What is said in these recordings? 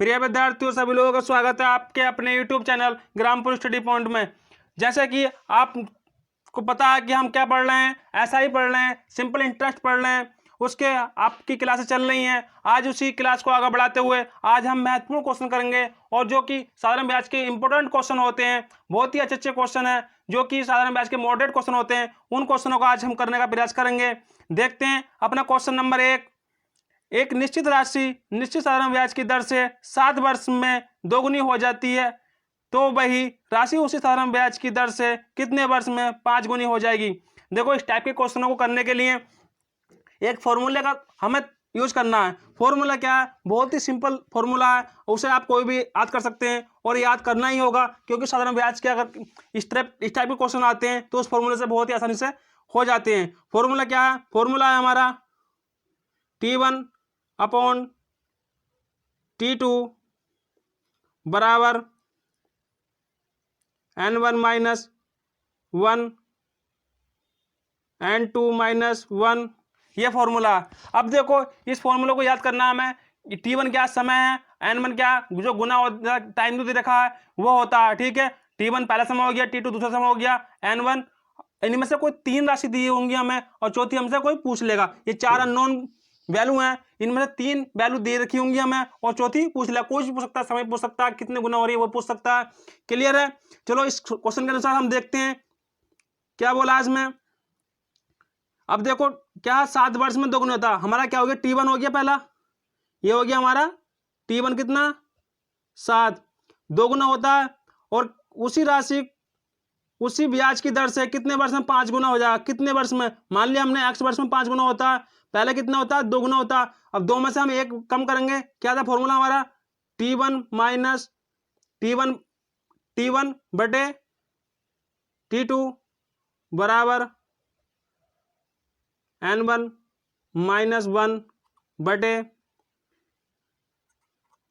प्रिय विद्यार्थियों, सभी लोगों का स्वागत है आपके अपने YouTube channel Grampur study point में। जैसे कि आपको पता है कि हम क्या पढ़ रहे हैं, ऐसा ही पढ़ रहे हैं, सिंपल इंटरेस्ट पढ़ रहे हैं, उसके आपकी क्लासें चल रही हैं। आज उसी क्लास को आगे बढ़ाते हुए आज हम महत्वपूर्ण क्वेश्चन करेंगे, और जो कि साधारण ब्याज के इंपॉर्टेंट क्वेश्चन होते हैं, बहुत ही अच्छे अच्छे क्वेश्चन हैं, जो कि साधारण ब्याज के मॉडरेट क्वेश्चन होते हैं। उन क्वेश्चनों का आज हम करने का प्रयास करेंगे। देखते हैं अपना क्वेश्चन नंबर 1। एक निश्चित राशि निश्चित साधारण ब्याज की दर से 7 वर्ष में दोगुनी हो जाती है, तो वही राशि उसी साधारण ब्याज की दर से कितने वर्ष में 5 गुनी हो जाएगी। देखो, इस टाइप के क्वेश्चनों को करने के लिए एक फॉर्मूले का हमें यूज करना है। फॉर्मूला क्या है? बहुत ही सिंपल फॉर्मूला है, उसे आप कोई भी याद कर सकते हैं, और याद करना ही होगा, क्योंकि साधारण ब्याज के अगर इस टाइप के क्वेश्चन आते हैं तो उस फॉर्मूले से बहुत ही आसानी से हो जाते हैं। फॉर्मूला क्या है? फॉर्मूला है हमारा T1 अपॉन T2 बराबर N1 माइनस 1 N2 माइनस 1। ये फॉर्मूला। अब देखो, इस फॉर्मूले को याद करना हमें। T1 क्या समय है, N1 क्या जो गुना होता टाइम दे रखा है वो होता है, ठीक है। T1 पहला समय हो गया, T2 दूसरा समय हो गया, N1 इनमें से कोई 3 राशि दी होंगी हमें, और चौथी हमसे कोई पूछ लेगा। ये 4 अननोन वैल्यू हैं, इनमें से 3 वैल्यू दे रखी होंगी हमें, और चौथी पूछ लेगा। कोई भी पूछ सकता है, समय पूछ सकता है, कितने गुना हो रही है वो पूछ सकता है। क्लियर है? चलो, इस क्वेश्चन के अनुसार हम देखते हैं क्या बोला इसमें। अब देखो, क्या 7 वर्ष में दोगुना होता है। हमारा क्या हो गया? T1 हो गया पहला, ये हो गया हमारा T1 कितना 7 दोगुना होता है, और उसी राशि उसी ब्याज की दर से कितने वर्ष में 5 गुना हो जाएगा। कितने वर्ष में? मान लिया हमने x वर्ष में 5 गुना होता है, पहले कितना होता है? 2 गुना होता है। अब 2 में से हम 1 कम करेंगे। क्या था फॉर्मूला हमारा? T1 माइनस T1 बटे T2 बराबर N1 माइनस 1 बटे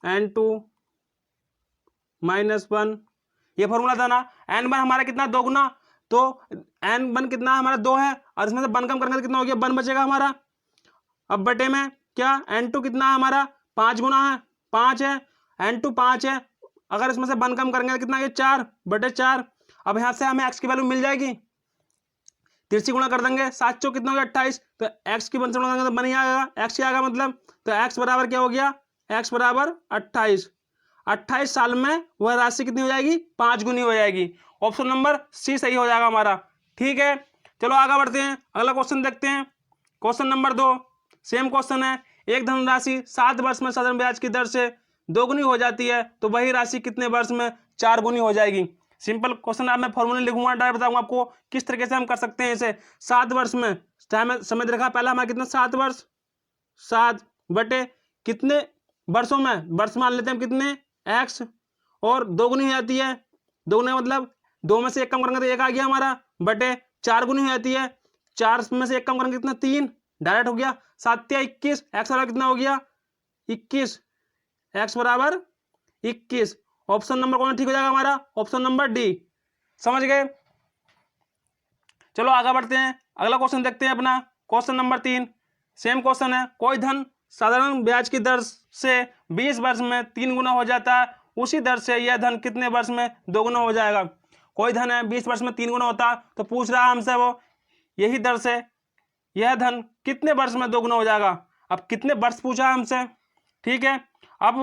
N2 माइनस 1। ये फॉर्मूला था ना। N1 हमारा कितना? 2 गुना, तो N1 कितना हमारा 2 है, और इसमें से 1 कम करने से कितना हो गया? 1 बचेगा हमारा। अब बटे में क्या? N2 कितना है हमारा? 5 गुना है, 5 है, N2 5 है, अगर इसमें से 1 कम करेंगे तो कितना है? 4 बटे 4। अब यहाँ से हमें x की वैल्यू मिल जाएगी, तिरछी गुणा कर देंगे, 7 चौक कितना हो गया? 28। तो x की 1 से गुणा करेंगे तो बन ही आएगा, x ही आएगा मतलब। तो x बराबर क्या हो गया? x बराबर 28। 28 साल में वह राशि कितनी हो जाएगी? 5 गुनी हो जाएगी। ऑप्शन नंबर सी सही हो जाएगा हमारा। ठीक है, चलो आगे बढ़ते हैं, अगला क्वेश्चन देखते हैं। क्वेश्चन नंबर 2 सेम क्वेश्चन है। एक धनराशि 7 वर्ष में साधारण ब्याज की दर से 2 गुनी हो जाती है, तो वही राशि कितने वर्ष में 4 गुनी हो जाएगी। Simple question. अब मैं फॉर्मूला लिखूंगा, डायरेक्ट बताऊंगा आपको किस तरीके से हम कर सकते हैं इसे। 7 वर्ष में समय देखा पहला हमारा कितना? 7 वर्ष, 7 बटे कितने वर्षों में? वर्ष मान लेते हैं हम कितने? x, और 2 गुनी हो जाती है। 2 गुना मतलब 2 में से 1 कम करेंगे तो 1 आ गया हमारा, बटे 4 गुनी हो जाती है। 4 में से 1 कम करेंगे कितना? 3, डायरेक्ट हो गया। 7 या 21, x बराबर कितना हो गया? 21, x बराबर 21। ऑप्शन नंबर कौन ठीक हो जाएगा हमारा? Option number D. समझ गए? चलो आगे बढ़ते हैं, अगला क्वेश्चन देखते हैं अपना। क्वेश्चन नंबर 3 सेम क्वेश्चन है। कोई धन साधारण ब्याज की दर से 20 वर्ष में 3 गुना हो जाता है, उसी दर से यह धन कितने वर्ष में 2 गुना हो जाएगा। कोई धन है 20 वर्ष में 3 गुना होता है, तो पूछ रहा है हमसे वो यही दर से यह धन कितने वर्ष में 2 गुना हो जाएगा। अब कितने वर्ष पूछा है हमसे, ठीक है। अब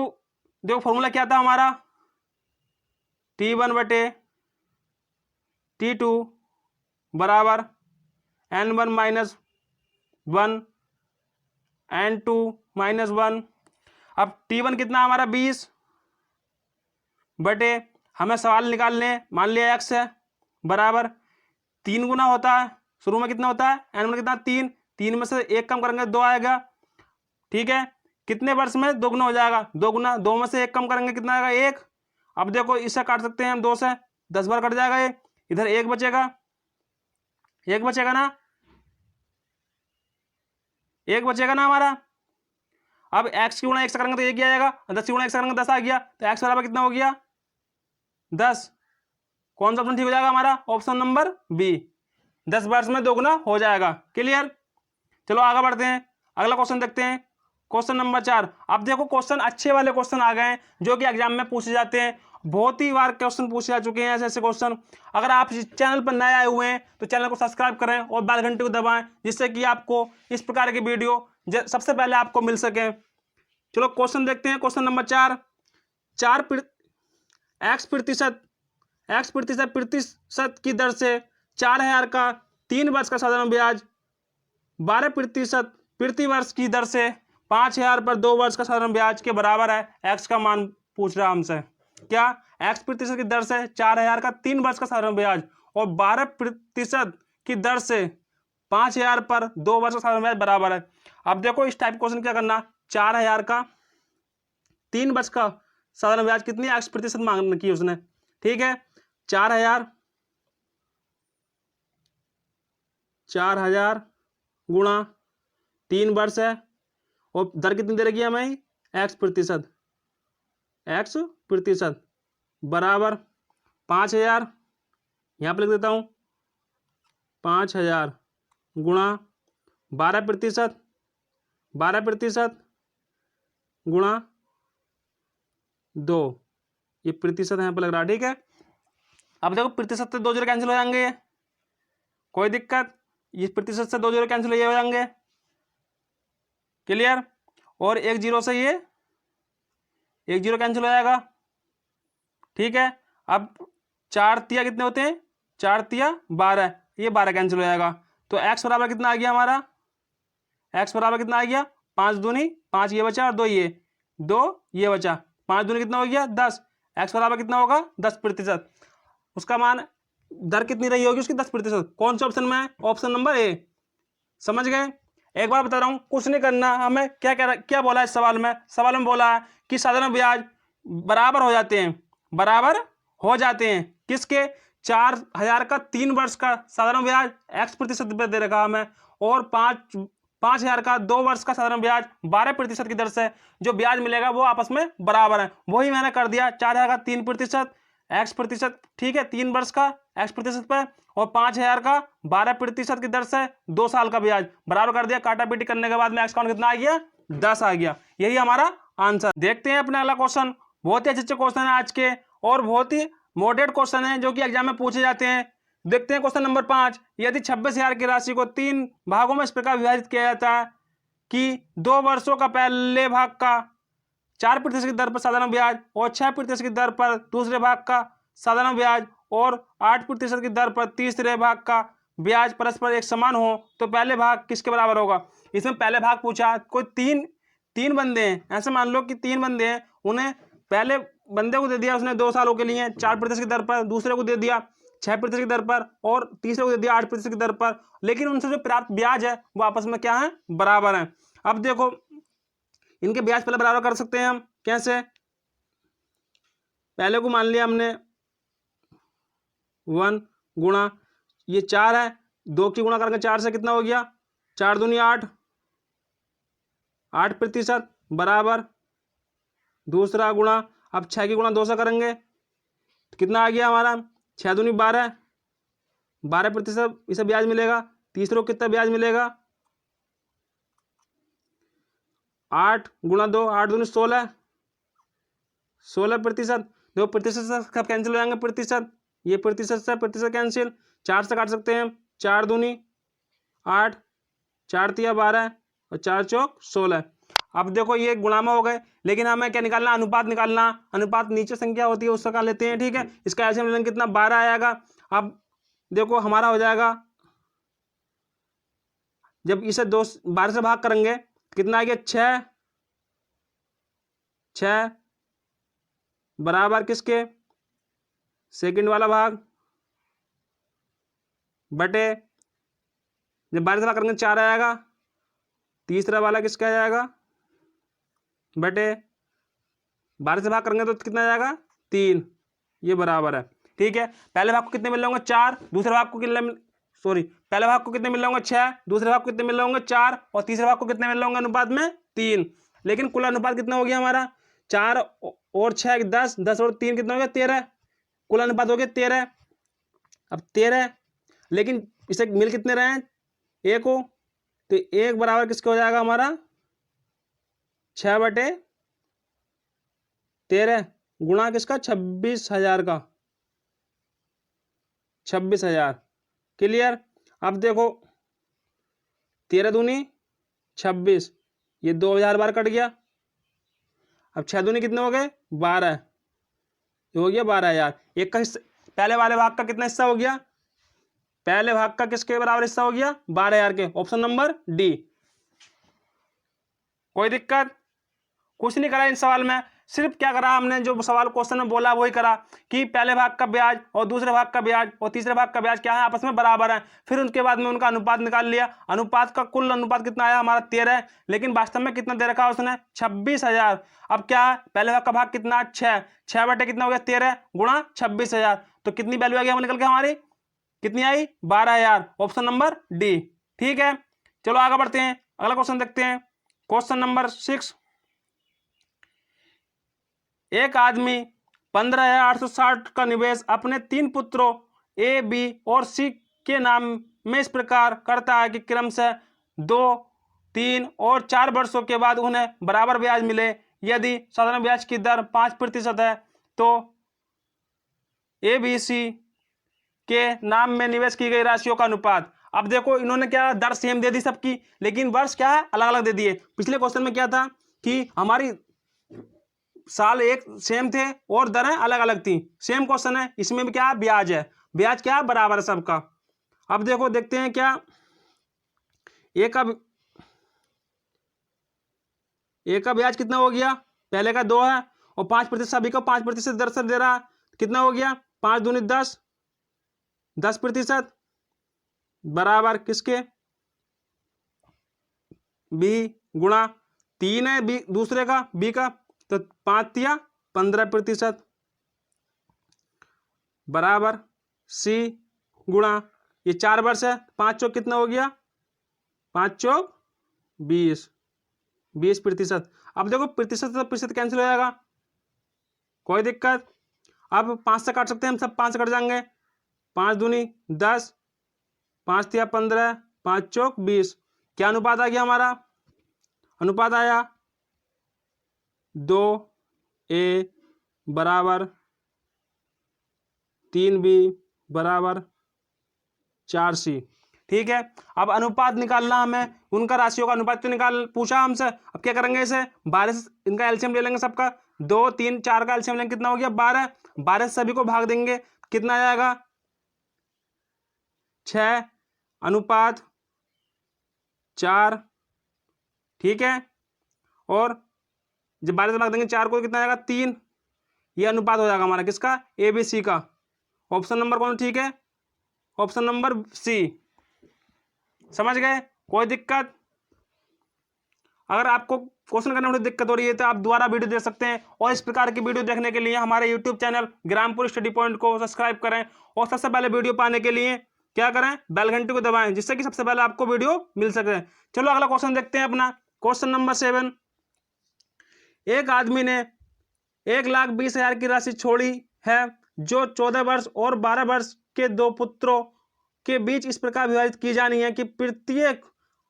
देखो फॉर्मूला क्या था हमारा? T1 बटे T2 बराबर N1 माइनस 1 N2 माइनस 1। अब T1 कितना हमारा? 20 बटे, हमें सवाल निकालने, मान लिया x है, बराबर 3 गुना होता है। शुरू में कितना होता है? N1 कितना? 3, 3 में से 1 कम करेंगे 2 आएगा, ठीक है। कितने वर्ष में 2 गुना हो जाएगा? 2 गुना, 2 में से 1 कम करेंगे कितना आएगा? 1। अब देखो, इससे काट सकते हैं हम 2 से, 10 बार कट जाएगा ये, इधर 1 बचेगा, 1 बचेगा ना, 1 बचेगा ना हमारा। अब x की गुणा 1 से करेंगे तो 1 ही आएगा, 10 की गुणा 1 से करेंगे 10 आ गया, तो x बराबर कितना हो गया? 10। कौन सा ऑप्शन ठीक हो जाएगा हमारा? ऑप्शन नंबर बी, 10 वर्ष में 2 गुना हो जाएगा। क्लियर? चलो आगे बढ़ते हैं, अगला क्वेश्चन देखते हैं। Question number 4। अब देखो क्वेश्चन अच्छे वाले क्वेश्चन आ गए हैं जो कि एग्जाम में पूछे जाते हैं, बहुत ही बार क्वेश्चन पूछे जा चुके हैं ऐसे ऐसे क्वेश्चन। अगर आप इस चैनल पर नए आए हुए हैं तो चैनल को सब्सक्राइब करें और बेल घंटे को दबाएं, जिससे कि आपको इस प्रकार की वीडियो सबसे पहले आपको मिल सके। चलो क्वेश्चन देखते हैं। Question number 4। एक्स प्रतिशत की दर से 4,000 का 3 वर्ष का साधारण ब्याज 12% प्रति वर्ष की दर से 5,000 पर 2 वर्ष का साधारण ब्याज के बराबर है। एक्स का मान पूछ रहा हमसे। क्या? एक्स प्रतिशत की दर से 4,000 का 3 वर्ष का साधारण ब्याज और 12% की दर से 5,000 पर 2 वर्ष का साधारण ब्याज बराबर है। अब देखो इस टाइप क्वेश्चन क्या करना, 4,000 का 3 वर्ष का साधारण ब्याज कितनी एक्स प्रतिशत मांग की उसने। ठीक है, 4,000 गुणा 3 वर्ष है और दर कितनी दे रखी है हमें, एक्स प्रतिशत बराबर 5,000, यहाँ पर लिख देता हूँ 5,000 गुणा 12% गुणा 2, ये प्रतिशत यहाँ पर लग रहा है। ठीक है, अब देखो प्रतिशत से 2 जीरो कैंसिल हो जाएंगे, कोई दिक्कत, ये प्रतिशत से 2 जीरो कैंसिल हो जाएंगे, क्लियर। और 1 जीरो से ये 1 जीरो कैंसिल हो जाएगा। ठीक है, अब 4 तिया कितने होते हैं, 4 तिया 12, ये 12 कैंसिल हो जाएगा। तो एक्स बराबर कितना आ गया हमारा, एक्स बराबर कितना आ गया, 5 दूनी 5, ये बचा और 2 ये बचा, 5 दूनी कितना हो गया 10। एक्स बराबर कितना होगा 10%। उसका मान दर कितनी रही होगी उसकी 10%। कौन सा ऑप्शन में है, ऑप्शन नंबर ए। समझ गए। एक बार बता रहा हूँ, कुछ नहीं करना हमें। क्या बोला है सवाल में बोला है कि साधारण ब्याज बराबर हो जाते हैं किसके, 4,000 का 3 वर्ष का साधारण ब्याज एक्स प्रतिशत पे दे रखा हमें, और 5,000 का 2 वर्ष का साधारण ब्याज 12% की दर से जो ब्याज मिलेगा वो आपस में बराबर है। वही मैंने कर दिया, 4,000 का 3% एक्स प्रतिशत, ठीक है, 3 वर्ष का एक्स प्रतिशत पे, और 5,000 का 12% की दर से 2 साल का ब्याज बराबर कर दिया। काटा पीटी करने के बाद में एक्स काउंट कितना आ गया, 10 आ गया। यही हमारा आंसर। देखते हैं अपने अगला क्वेश्चन। बहुत ही अच्छे क्वेश्चन है आज के, और बहुत ही मॉडरेट क्वेश्चन है जो कि एग्जाम में पूछे जाते हैं। देखते हैं क्वेश्चन नंबर 5। यदि 26,000 की राशि को 3 भागों में इस प्रकार विभाजित किया जाता है कि 2 वर्षों का पहले भाग का 4% की दर पर साधारण ब्याज और 6% की दर पर दूसरे भाग का साधारण ब्याज और 8% की दर पर तीसरे भाग का ब्याज परस्पर एक समान हो, तो पहले भाग किसके बराबर होगा। इसमें पहले भाग पूछा, कोई तीन बंदे हैं, ऐसे मान लो कि 3 बंदे हैं, उन्हें पहले बंदे को दे दिया उसने 2 सालों के लिए 4% की दर पर, दूसरे को दे दिया 6% की दर पर, और तीसरे को दे दिया 8% की दर पर, लेकिन उनसे जो प्राप्त ब्याज है वो आपस में क्या है, बराबर है। अब देखो इनके ब्याज पहले बराबर कर सकते हैं हम, कैसे। पहले को मान लिया हमने 1 गुणा, ये 4 है, 2 की गुणा करके 4 से कितना हो गया, 4 दूनी 8% बराबर दूसरा गुणा। अब 6 की गुणा 2 से करेंगे तो कितना आ गया हमारा, 6 दूनी 12% इसे ब्याज मिलेगा। तीसरे को कितना ब्याज मिलेगा, 8 गुणा 2, 8 दूनी 16%। दो प्रतिशत से कब कैंसिल हो जाएंगे, प्रतिशत, ये प्रतिशत से प्रतिशत कैंसिल, 4 से काट सकते हैं, 4 दूनी 8, 4 तिया 12 और 4 चौक 16। अब देखो ये गुणामा हो गए, लेकिन हमें क्या निकालना, अनुपात निकालना। अनुपात नीचे संख्या होती है उसका कर लेते हैं, ठीक है। इसका एलसीएम लेंगे कितना, 12 आएगा। अब देखो हमारा हो जाएगा, जब इसे 12 से भाग करेंगे तो कितना आ गया, 6 बराबर किसके, सेकंड वाला भाग बटे, जब 12 से भाग करेंगे 4 आएगा, तीसरा वाला किसका जाएगा, बटे 12 से भाग करेंगे तो कितना जाएगा, 3, ये बराबर है। ठीक है, पहले भाग को कितने मिल रहे होंगे, 4, दूसरे भाग को पहले भाग को कितने मिल रहे होंगे, 6, दूसरे भाग को कितने मिल रहे होंगे, 4, और तीसरे भाग को कितने मिल रहे होंगे अनुपात में, 3। लेकिन कुल अनुपात कितना हो गया हमारा, 4 और 6 10, 10 और 3 कितना हो गया, 13। कुल अनुपात हो गया 13। अब 13, लेकिन इसे मिल कितने रहे हैं, 1 हो, तो 1 बराबर किसके हो जाएगा हमारा, 6/13 गुणा किसका 26,000 का 26,000। क्लियर। अब देखो 13 दूनी 26, ये 2,000 बार कट गया। अब 6 दूनी कितने हो गए 12, ये हो गया 12,000। एक का हिस्सा पहले वाले भाग का कितना हिस्सा हो गया, पहले भाग का किसके बराबर हिस्सा हो गया 12,000 के। Option number D. कोई दिक्कत, कुछ नहीं करा इन सवाल में, सिर्फ क्या करा हमने जो सवाल क्वेश्चन में बोला वही करा कि पहले भाग का ब्याज और दूसरे भाग का ब्याज और तीसरे भाग का ब्याज क्या है आपस में बराबर है। फिर उनके बाद में उनका अनुपात निकाल लिया। अनुपात का कुल अनुपात कितना आया हमारा 13 है, लेकिन वास्तव में कितना दे रखा है उसने 26,000। अब क्या है पहले भाग का भाग कितना 6, 6 बटे कितना हो गया 13 गुणा 26,000, तो कितनी वैल्यू आ गई हमें निकल के हमारी कितनी आई 12,000। Option number D. ठीक है, चलो आगे बढ़ते हैं, अगला क्वेश्चन देखते हैं। Question number 6। एक आदमी 15,860 का निवेश अपने 3 पुत्रों ए, बी और सी के नाम में इस प्रकार करता है कि क्रमशः 2, 3 और 4 वर्षों के बाद उन्हें बराबर ब्याज मिले। यदि साधारण ब्याज की दर 5% है तो ए, बी, सी के नाम में निवेश की गई राशियों का अनुपात। अब देखो इन्होंने क्या दर सेम दे दी सबकी, लेकिन वर्ष क्या है अलग अलग दे दिए। पिछले क्वेश्चन में क्या था कि हमारी साल एक सेम थे और दरें अलग अलग थी। सेम क्वेश्चन है, इसमें भी क्या है ब्याज है, ब्याज क्या है बराबर है सबका। अब देखो देखते हैं क्या एक का ब्याज कितना हो गया, पहले का 2 है और 5% सभी को 5% दर से दे रहा, कितना हो गया 5 दूनी 10, 10% बराबर किसके बी गुणा 3 है बी दूसरे का बी का, तो 5 या 15% बराबर सी गुणा ये 4 वर्ष है, 5 चौक कितना हो गया 5 चौक 20, 20%। अब देखो प्रतिशत से प्रतिशत कैंसिल हो जाएगा, कोई दिक्कत। अब 5 से काट सकते हैं हम, सब 5 से कट जाएंगे, 5 दूनी 10, 5 या 15, 5 चौक 20। क्या अनुपात आ गया हमारा, अनुपात आया 2A बराबर 3B बराबर 4C। ठीक है, अब अनुपात निकालना हमें, उनका राशियों का अनुपात तो निकाल पूछा हमसे। अब क्या करेंगे इसे 12 से इनका एलसीएम ले लेंगे सबका, 2, 3, 4 का एलसीएम लेंगे कितना हो गया 12, 12 से सभी को भाग देंगे कितना आ जाएगा 6 अनुपात 4। ठीक है, और जब 12 से भाग देंगे 4 को कितना आएगा 3, ये अनुपात हो जाएगा हमारा किसका ए बी सी का। ऑप्शन नंबर कौन ठीक है, ऑप्शन नंबर सी। समझ गए, कोई दिक्कत। अगर आपको क्वेश्चन करने में दिक्कत हो रही है तो आप दोबारा वीडियो देख सकते हैं, और इस प्रकार की वीडियो देखने के लिए हमारे YouTube channel Grampur study point को सब्सक्राइब करें, और सबसे पहले वीडियो पाने के लिए क्या करें बेल घंटी को दबाएं, जिससे कि सबसे पहले आपको वीडियो मिल सके। चलो अगला क्वेश्चन देखते हैं अपना, क्वेश्चन नंबर 7। एक आदमी ने 1,20,000 की राशि छोड़ी है जो 14 वर्ष और 12 वर्ष के 2 पुत्रों के बीच इस प्रकार विभाजित की जानी है कि प्रत्येक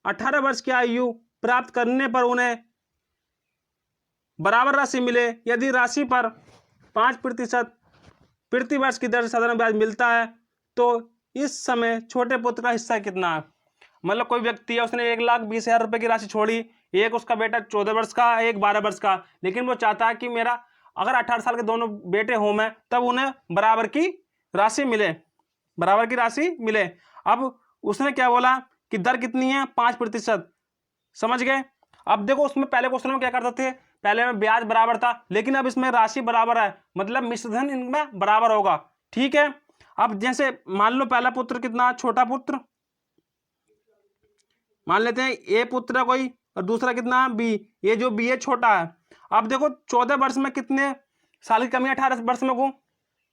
18 वर्ष की आयु प्राप्त करने पर उन्हें बराबर राशि मिले। यदि राशि पर 5% प्रति वर्ष की दर से साधारण ब्याज मिलता है तो इस समय छोटे पुत्र का हिस्सा कितना है। मतलब कोई व्यक्ति है उसने 1,20,000 रुपए की राशि छोड़ी, एक उसका बेटा 14 वर्ष का, एक 12 वर्ष का, लेकिन वो चाहता है कि मेरा अगर 18 साल के दोनों बेटे हों मैं तब उन्हें बराबर की राशि मिले, बराबर की राशि मिले। अब उसने क्या बोला कि दर कितनी है 5%। समझ गए। अब देखो उसमें पहले क्वेश्चन में क्या करते थे, पहले में ब्याज बराबर था, लेकिन अब इसमें राशि बराबर है, मतलब मिश्रधन इनमें बराबर होगा। ठीक है, अब जैसे मान लो पहला पुत्र कितना छोटा पुत्र, मान लेते हैं ए पुत्र है कोई और दूसरा कितना बी, ये जो बी है छोटा है। अब देखो 14 वर्ष में कितने साल की कमी है 18 वर्ष में को,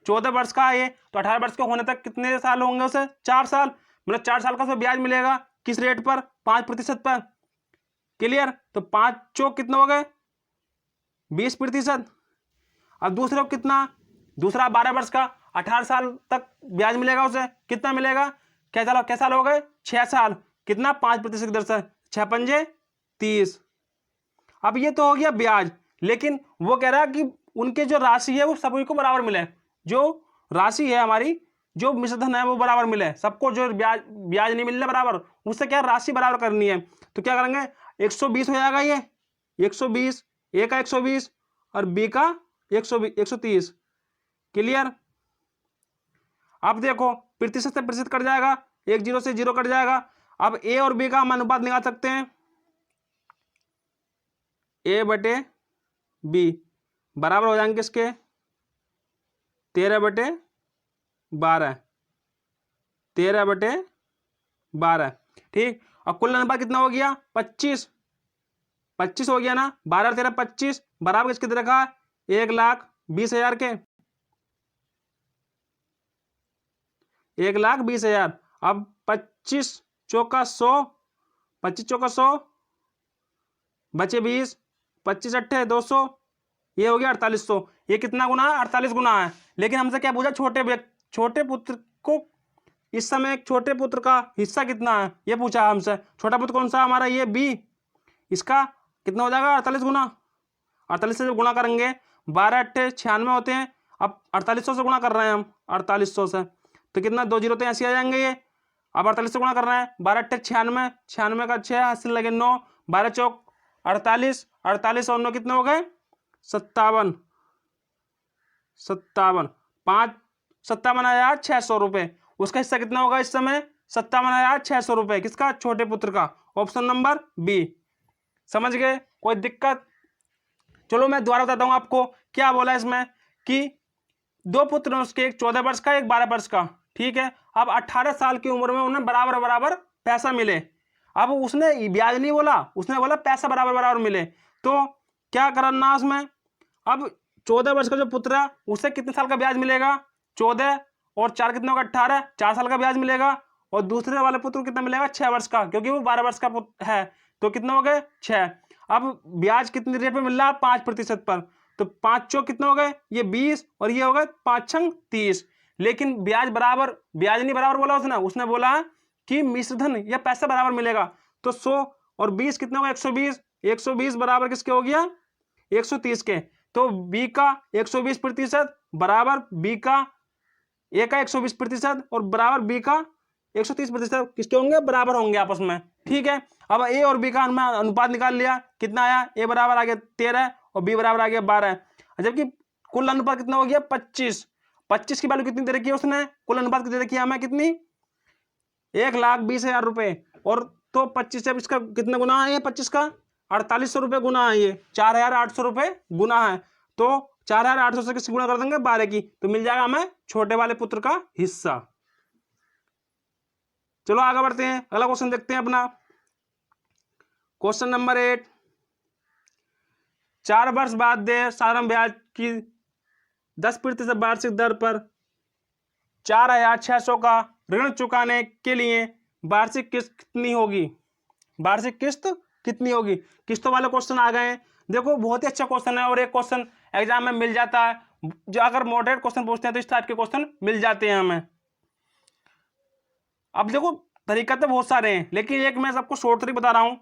14 वर्ष का है ये, तो 18 वर्ष के होने तक कितने साल होंगे उसे 4 साल, मतलब 4 साल का उसे ब्याज मिलेगा किस रेट पर 5% पर। क्लियर, तो 5 चौक कितना हो गए 20%। अब दूसरे को कितना, दूसरा 12 वर्ष का 18 साल तक ब्याज मिलेगा उसे, कितना मिलेगा क्या साल हो गए 6 साल, कितना 5% की दर से 6 पंजे 30। अब ये तो हो गया ब्याज, लेकिन वो कह रहा है कि उनके जो राशि है वो सभी को बराबर मिले, जो राशि है हमारी, जो मिश्र धन है वो बराबर मिले सबको, जो ब्याज ब्याज नहीं मिलने बराबर, उससे क्या राशि बराबर करनी है। तो क्या करेंगे, 120 हो जाएगा ये 120, ए का 120 और बी का 130। क्लियर। अब देखो प्रतिशत से प्रतिशत कट जाएगा, एक जीरो से जीरो कट जाएगा। अब ए और बी का हम अनुपात निकाल सकते हैं, ए बटे बी बराबर हो जाएंगे किसके, 13/12, 13/12। ठीक, और कुल अनुपात कितना हो गया, 25, 25 हो गया ना, 12 13 25 बराबर किसके दे रखा, 1,20,000 के, 1,20,000। अब 25 चौका 100, 25 चौका 100 बचे 20, 25 अट्ठे 200, ये हो गया 4800। ये कितना गुना है, 48 गुना है। लेकिन हमसे क्या पूछा, छोटे पुत्र को इस समय एक छोटे पुत्र का हिस्सा कितना है, ये पूछा हमसे। छोटा पुत्र कौन सा हमारा, ये बी, इसका कितना हो जाएगा 48 गुना, 48 से जब गुणा करेंगे 12 अट्ठे 96 होते हैं। अब 4800 से गुणा कर रहे हैं हम, 4800 से तो कितना, 2 जीरो तो ऐसे आ जाएंगे ये। अब 48 से गुणा कर रहे हैं, 12 अट्ठे 96, 96 का 6 80 लगे 9, 12 चौक 48, 48 और 9 कितने हो गए, 57, 57,600 रुपये। उसका हिस्सा कितना होगा इस समय, 57,600 रुपये, किसका, छोटे पुत्र का। Option number B. समझ गए, कोई दिक्कत। चलो मैं दोबारा बताता हूं आपको क्या बोला इसमें, कि दो पुत्र हैं उसके, एक 14 वर्ष का एक 12 वर्ष का। ठीक है, अब 18 साल की उम्र में उन्हें बराबर बराबर पैसा मिले। अब उसने ब्याज नहीं बोला, उसने बोला पैसा बराबर बराबर मिले। तो क्या करना उसमें, अब 14 वर्ष का जो पुत्र है उसे कितने साल का ब्याज मिलेगा, 14 और 4 कितने होगा 18, 4 साल का ब्याज मिलेगा। और दूसरे वाले पुत्र को कितना मिलेगा, 6 वर्ष का, क्योंकि वो 12 वर्ष का पुत्र है। तो कितने हो गए 6। अब ब्याज कितनी रेट पे मिल रहा है, 5% पर। तो 5 चौक कितने हो गए, ये 20 और ये हो गए 5 छंग 30। लेकिन ब्याज नहीं बराबर बोला उसने बोला कि मिश्रधन या पैसा बराबर मिलेगा। तो 100 और 20 कितने हो गए, 120, 120 बराबर किसके हो गया, 130 के। तो बी का 120% बराबर बी का, ए का 120% और बराबर बी का 130% किसके होंगे, बराबर होंगे आपस में। ठीक है, अब ए और बी का अनुपात निकाल लिया, कितना आया, ए बराबर आ गया 13 और बी बराबर आ गया 12, जबकि कुल अनुपात कितना हो गया 25। 25 की वैल्यू कितनी दे रखी है उसने, कुल अनुपात दे रखी है हमें कितनी, 1,20,000 रुपए। और तो 25 से इसका कितना गुना है, 25 का 4800 रुपये गुना है, ये 4,800 रुपये गुना है। तो 4,800 से किससे गुणा कर देंगे, 12 की, तो मिल जाएगा हमें छोटे वाले पुत्र का हिस्सा। चलो आगे बढ़ते हैं, अगला क्वेश्चन देखते हैं अपना। क्वेश्चन नंबर 8, 4 वर्ष बाद दे साधारण ब्याज की 10% वार्षिक दर पर 4,600 का ऋण चुकाने के लिए वार्षिक किस्त कितनी होगी, वार्षिक किस्त कितनी होगी। किस्तों वाले क्वेश्चन आ गए हैं। देखो बहुत ही अच्छा क्वेश्चन है, और एक क्वेश्चन एग्जाम में मिल जाता है, जो अगर मॉडरेट क्वेश्चन पूछते हैं तो इस टाइप के क्वेश्चन मिल जाते हैं हमें। अब देखो तरीका तो बहुत सारे हैं, लेकिन एक मैं सबको शॉर्ट तरीका बता रहा हूँ,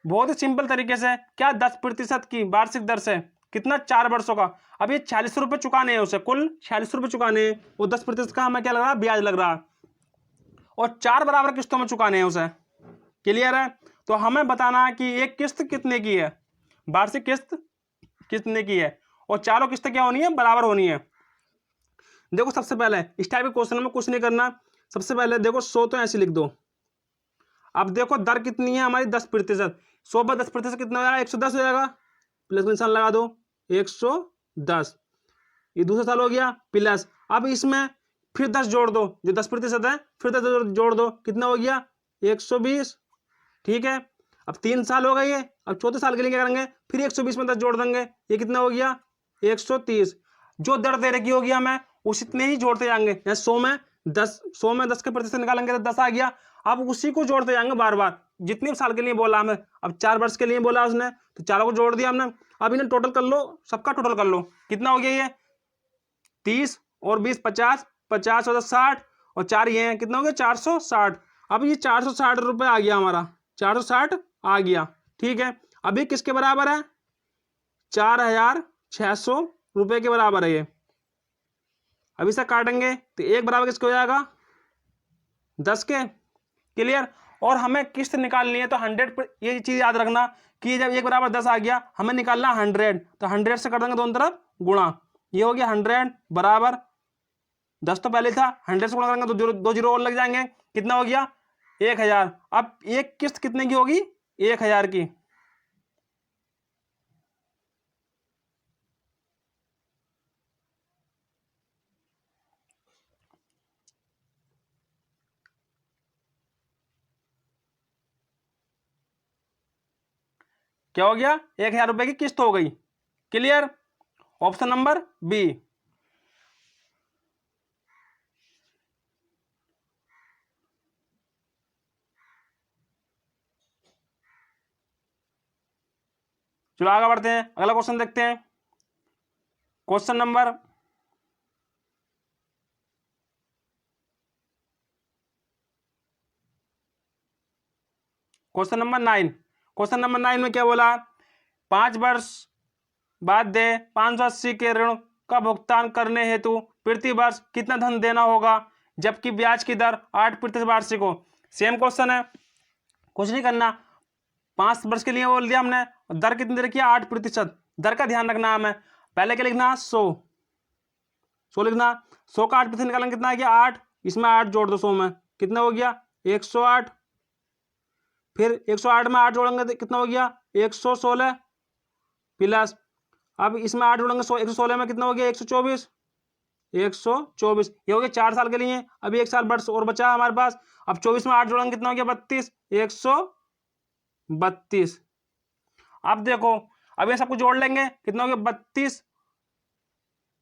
बहुत ही सिंपल तरीके से। क्या 10% की वार्षिक दर से कितना, 4 वर्षों का। अब ये 46 रुपये चुकाने हैं उसे, कुल 46 रुपये चुकाने हैं, वो 10% का हमें क्या लग रहा है, ब्याज लग रहा है, और 4 बराबर किस्तों में चुकाने हैं उसे। क्लियर है, तो हमें बताना है कि एक किस्त कितने की है, वार्षिक किस्त कितने की है, और चारों किस्तें क्या होनी है, बराबर होनी है। देखो सबसे पहले इस टाइप के क्वेश्चन में कुछ नहीं करना, सबसे पहले देखो 100 तो ऐसे लिख दो। अब देखो दर कितनी है हमारी, 10%। 100 पर 10% कितना हो जाएगा, 110 हो जाएगा, प्लस में निशान लगा दो, 110। ये दूसरा साल हो गया, प्लस अब इसमें फिर 10 जोड़ दो, जो 10% है, फिर 10 जोड़ दो, कितना हो गया 120। ठीक है, अब 3 साल हो गए ये, अब चौथे साल के लिए क्या करेंगे, फिर 120 में 10 जोड़ देंगे, ये कितना हो गया 130। जो दर दे रखी होगी हमें उस इतने ही जोड़ते जाएंगे। 100 में 10 के प्रतिशत निकालेंगे तो 10 आ गया। अब उसी को जोड़ते जाएंगे बार बार, जितने साल के लिए बोला हमें, अब 4 वर्ष के लिए बोला उसने तो चारों को जोड़ दिया हमने। अब इन्हें टोटल कर लो, सबका टोटल कर लो, कितना हो गया ये 30 और 20 50, 50 और 60 और 4 ये हैं, कितना हो गया 460। अब ये 460 रुपये आ गया हमारा, 460 आ गया। ठीक है, अभी किसके बराबर है? 4,600 रुपये के बराबर है ये। अभी से काटेंगे तो एक बराबर किसके हो जाएगा? 10 के। क्लियर। और हमें किस्त निकालनी है तो 100, ये चीज याद रखना कि जब एक बराबर 10 आ गया हमें निकालना 100, तो 100 से कर देंगे दोनों तरफ गुणा। ये हो गया 100 बराबर 10 तो पहले था, 100 से गुणा करेंगे तो दो जीरो और लग जाएंगे। कितना हो गया? 1000। अब एक किस्त कितने की होगी? 1000 की। क्या हो गया? 1000 रुपए की किस्त हो गई। क्लियर। Option number B. चलो आगे बढ़ते हैं, अगला क्वेश्चन देखते हैं। Question number 9। क्वेश्चन नंबर 9 में क्या बोला? 5 वर्ष बाद दे 580 के ऋण का भुगतान करने हेतु प्रति वर्ष कितना धन देना होगा, जबकि ब्याज की दर 8% वार्षिक हो। सेम क्वेश्चन है, कुछ नहीं करना। 5 वर्ष के लिए बोल दिया हमने, दर कितनी दे रखी है? 8%। दर का ध्यान रखना हमें। पहले क्या लिखना? 100 लिखना। 100 का 8% निकालेंगे कितना आ गया? 8। इसमें 8 जोड़ दो 100 में, कितना हो गया? 108। फिर 108 में 8 जोड़ेंगे तो कितना हो गया? 116 प्लस, अब इसमें 8 जोड़ेंगे 116 में कितना हो गया? 124। 124 ये हो गया 4 साल के लिए। अभी 1 साल वर्ष और बचा है हमारे पास। अब 24 में 8 जोड़ेंगे कितना हो गया? 32। 132। अब देखो, अब ये सब कुछ जोड़ लेंगे, कितना हो गया? 32।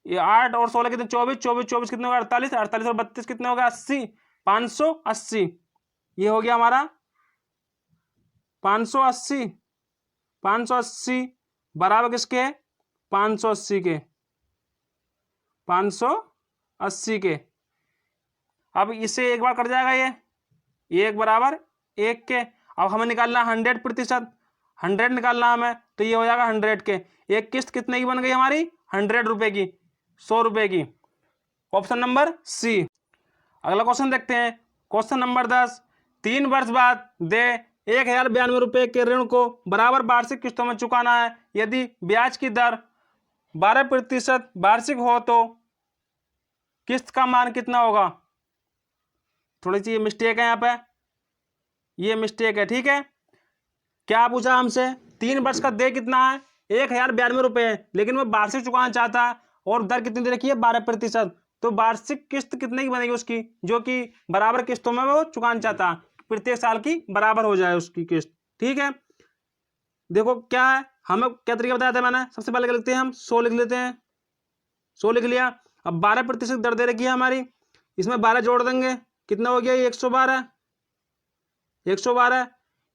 ये 8 और 16 कितने? 24। 24 कितने हो गया? 48। 48 और 32 कितने हो गया? 80। 580। ये हो गया हमारा 580। 580 बराबर किसके? 580 के। 580 के। अब इससे एक बार कट जाएगा ये एक बराबर एक के। अब हमें निकालना 100%, 100 निकालना हमें, तो ये हो जाएगा 100 के। एक किस्त कितने की बन गई हमारी? 100 रुपए की, 100 रुपए की। Option number C. अगला क्वेश्चन देखते हैं। Question number 10। 3 वर्ष बाद दे 1092 रुपए के ऋण को बराबर वार्षिक किस्तों में चुकाना है। यदि ब्याज की दर 12% वार्षिक हो तो किस्त का मान कितना होगा? थोड़ी सी ये मिस्टेक है यहाँ पे, ये मिस्टेक है। ठीक है, क्या पूछा हमसे? 3 वर्ष का दे कितना है? 1092 रुपए है, लेकिन वो वार्षिक चुकाना चाहता है और दर कितनी दे रखी है? 12%। तो वार्षिक किस्त कितने की बनेगी उसकी, जो कि बराबर किस्तों में वो चुकाना चाहता है, प्रत्येक साल की बराबर हो जाए उसकी किस्त। ठीक है, देखो क्या है, हमें क्या तरीका बताया था मैंने। सबसे पहले क्या लिखते हैं हम? 100 लिख लेते हैं। 100 लिख लिया। अब 12% दर दे रखी है हमारी, इसमें 12 जोड़ देंगे, कितना हो गया? ये 112। 112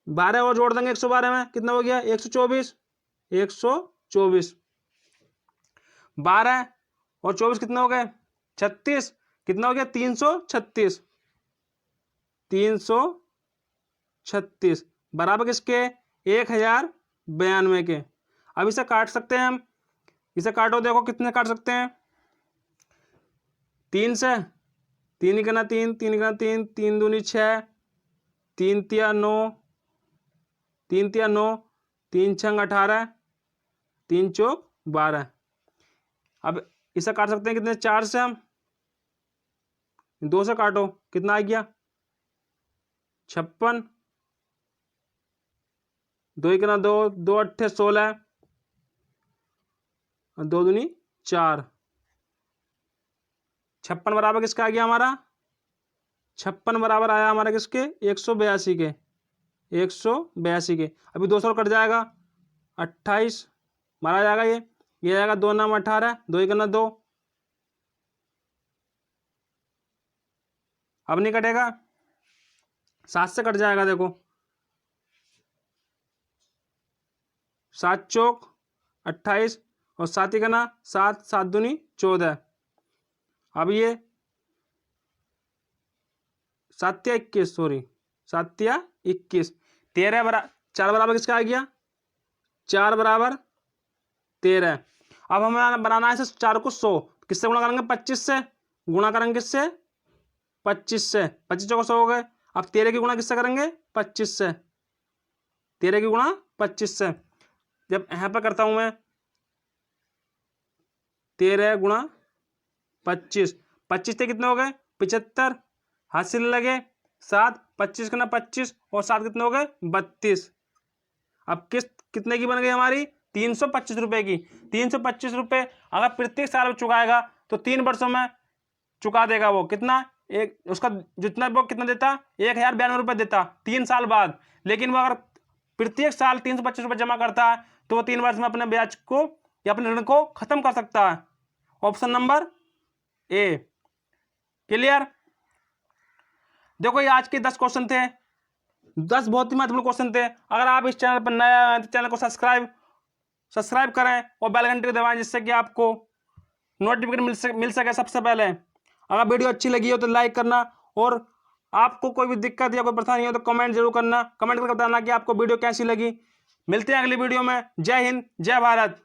12 और जोड़ देंगे 112 में, कितना हो गया? 124। 124 12 और 24 कितना हो गए? 36। कितना हो गया? 336। 336 बराबर किसके? 1092 के। अब इसे काट सकते हैं हम, इसे काटो, देखो कितने काट सकते हैं? 3 से, 3 ही करना 3, 3 करना 3, 3 दूनी 6, 3 तिया 9, 3 तिया 9, 3 छंग 18, 3 चौक 12। अब इसे काट सकते हैं कितने? 4 से हम, 2 से काटो, कितना आ गया? 56। 2 ही करना 2, 2 अट्ठे 16, 2 दूनी 4। 56 बराबर किसका आ गया हमारा? 56 बराबर आया हमारा किसके? 182 के। 182 के। अभी 200 कट जाएगा, 28 मारा जाएगा, ये जाएगा 2 नाम 18, 2 ही करना 2। अब नहीं कटेगा, 7 से कट जाएगा, देखो 7 चौक 28 और 7 ही करना 7, 7 दूनी 14। अब ये 7 या 21, सॉरी 7 या 21। 13 4 बराबर किसका आ गया? 4 बराबर 13। अब हमें बनाना है इसे 4 को 100, किससे गुणा करेंगे? 25 से। गुणा करेंगे किससे? 25 से। 25 चौको 100 हो गए। अब 13 की गुणा किससे करेंगे? 25 से। 13 की गुणा 25 से। जब यहाँ पर करता हूं मैं 13 गुणा 25, 25 से कितने हो गए? 75। हासिल लगे 7, 25 गुना 25 और 7 कितने हो गए? 32। अब किस्त कितने की बन गई हमारी? 325 रुपए की। 325 रुपए अगर प्रत्येक साल चुकाएगा तो 3 वर्षों में चुका देगा। वो कितना? एक उसका जितना वो कितना देता? 1092 रुपये देता 3 साल बाद। लेकिन वो अगर प्रत्येक साल 325 रुपये जमा करता है तो वो 3 वर्ष में अपने ब्याज को या अपने ऋण को खत्म कर सकता है। Option number A. क्लियर? देखो ये आज के 10 क्वेश्चन थे। 10 बहुत ही महत्वपूर्ण क्वेश्चन थे। अगर आप इस चैनल पर नए आए हैं तो चैनल को सब्सक्राइब करें और बेल घंटी को दबाएं, जिससे कि आपको नोटिफिकेशन मिल सके सबसे पहले। अगर वीडियो अच्छी लगी हो तो लाइक करना, और आपको कोई भी दिक्कत या कोई परेशानी हो तो कमेंट जरूर करना। कमेंट करके बताना कि आपको वीडियो कैसी लगी। मिलते हैं अगली वीडियो में। जय हिंद, जय भारत।